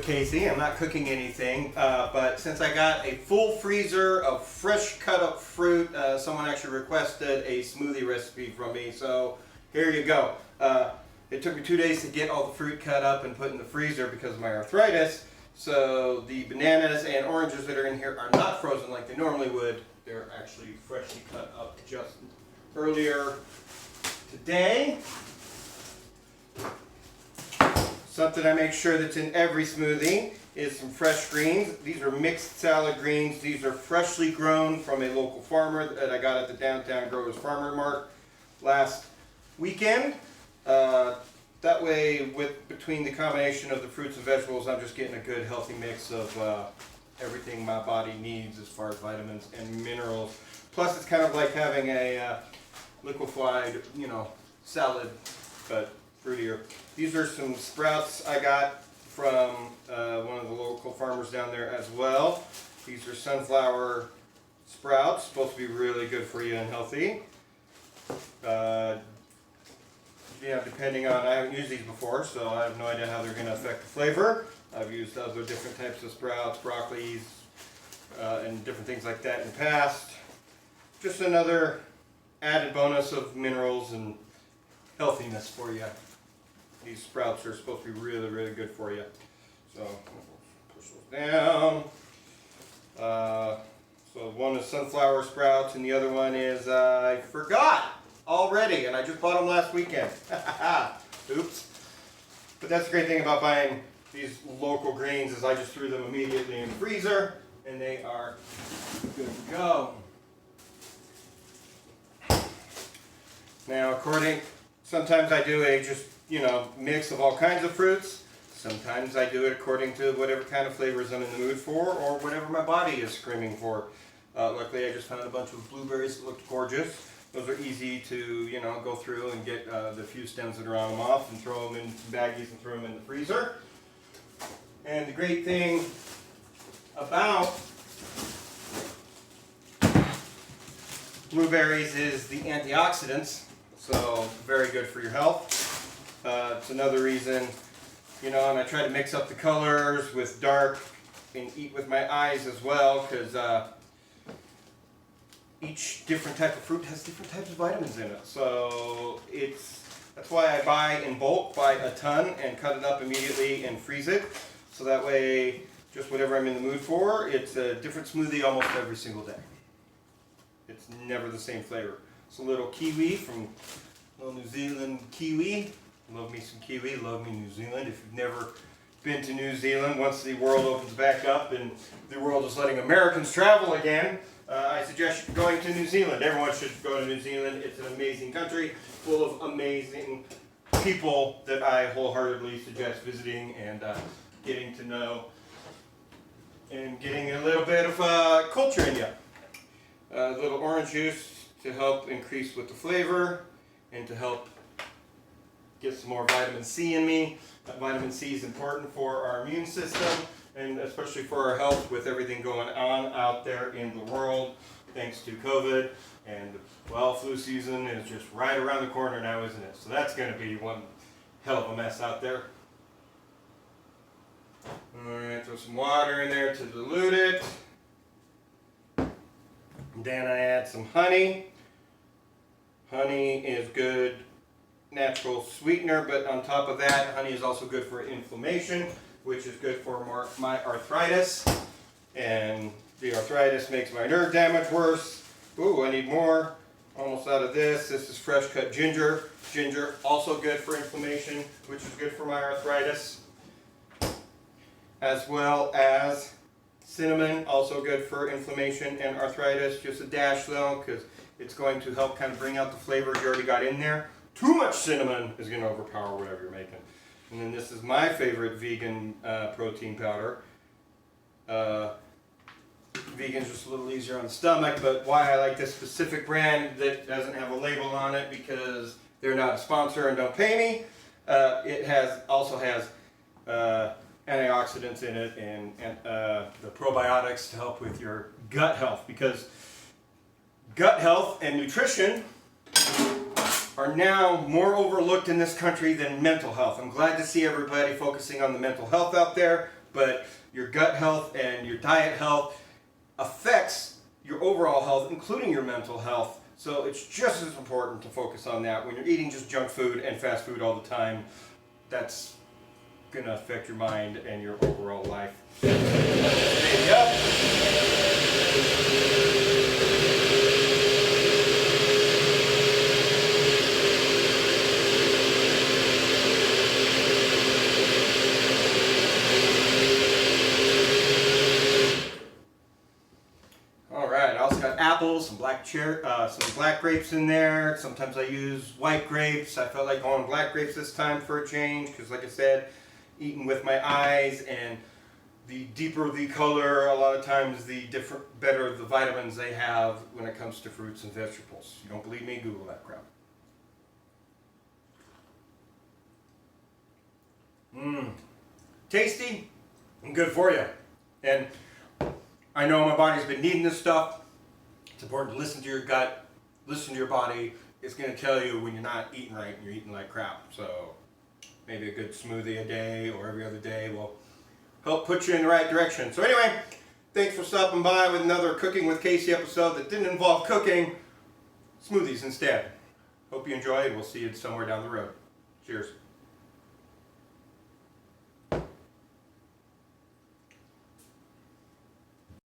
Casey. I'm not cooking anything, but since I got a full freezer of fresh cut up fruit, someone actually requested a smoothie recipe from me, so here you go. It took me 2 days to get all the fruit cut up and put in the freezer because of my arthritis, so the bananas and oranges that are in here are not frozen like they normally would. They're actually freshly cut up just earlier today. Something I make sure that's in every smoothie is some fresh greens. These are mixed salad greens. These are freshly grown from a local farmer that I got at the Downtown Growers Farmer Mart last weekend. That way, between the combination of the fruits and vegetables, I'm just getting a good healthy mix of everything my body needs as far as vitamins and minerals. Plus, it's kind of like having a liquefied, salad, but fruitier. These are some sprouts I got from one of the local farmers down there as well. These are sunflower sprouts, supposed to be really good for you and healthy. Depending on, I haven't used these before, so I have no idea how they're going to affect the flavor. I've used other different types of sprouts, broccolis, and different things like that in the past. Just another added bonus of minerals and healthiness for you. These sprouts are supposed to be really, really good for you. So, push those down. So one is sunflower sprouts and the other one is, I forgot already, and I just bought them last weekend. Oops. But that's the great thing about buying these local greens is I just threw them immediately in the freezer and they are good to go. Now, sometimes I do a mix of all kinds of fruits. Sometimes I do it according to whatever kind of flavors I'm in the mood for or whatever my body is screaming for. Luckily, I just found a bunch of blueberries that looked gorgeous. Those are easy to, go through and get the few stems that are on them off and throw them in baggies and throw them in the freezer. And the great thing about blueberries is the antioxidants, so very good for your health. It's another reason, and I try to mix up the colors with dark and eat with my eyes as well, because each different type of fruit has different types of vitamins in it. So that's why I buy in bulk, buy a ton, and cut it up immediately and freeze it. So that way, just whatever I'm in the mood for, it's a different smoothie almost every single day. It's never the same flavor. It's a little kiwi from little New Zealand kiwi. Love me some kiwi, love me New Zealand. If you've never been to New Zealand, once the world opens back up and the world is letting Americans travel again, I suggest going to New Zealand. Everyone should go to New Zealand. It's an amazing country full of amazing people that I wholeheartedly suggest visiting and getting to know and getting a little bit of culture in you. A little orange juice to help increase with the flavor and to help get some more vitamin C in me. Vitamin C is important for our immune system and especially for our health with everything going on out there in the world thanks to COVID. And flu season is just right around the corner now, isn't it? So that's going to be one hell of a mess out there. Alright, throw some water in there to dilute it. Then I add some honey. Honey is good natural sweetener, but on top of that, honey is also good for inflammation, which is good for my arthritis. And the arthritis makes my nerve damage worse. Ooh, I need more. Almost out of this. This is fresh cut ginger. Ginger, also good for inflammation, which is good for my arthritis. As well as cinnamon, also good for inflammation and arthritis. Just a dash though, because it's going to help kind of bring out the flavors you already got in there. Too much cinnamon is going to overpower whatever you're making. And then this is my favorite vegan protein powder. Vegan's just a little easier on the stomach, but why I like this specific brand that doesn't have a label on it, because they're not a sponsor and don't pay me. It also has antioxidants in it and the probiotics to help with your gut health, because gut health and nutrition are now more overlooked in this country than mental health. I'm glad to see everybody focusing on the mental health out there, but your gut health and your diet health affects your overall health, including your mental health. So it's just as important to focus on that. When you're eating just junk food and fast food all the time, that's going to affect your mind and your overall life. Baby up. Apples, some some black grapes in there. Sometimes I use white grapes. I felt like going black grapes this time for a change because, like I said, eating with my eyes, and the deeper the color, a lot of times the better the vitamins they have when it comes to fruits and vegetables. You don't believe me? Google that crap. Tasty and good for you. And I know my body's been needing this stuff. It's important to listen to your gut, listen to your body. It's going to tell you when you're not eating right and you're eating like crap. So maybe a good smoothie a day or every other day will help put you in the right direction. So anyway, thanks for stopping by with another Cooking with Casey episode that didn't involve cooking, smoothies instead. Hope you enjoyed. We'll see you somewhere down the road. Cheers.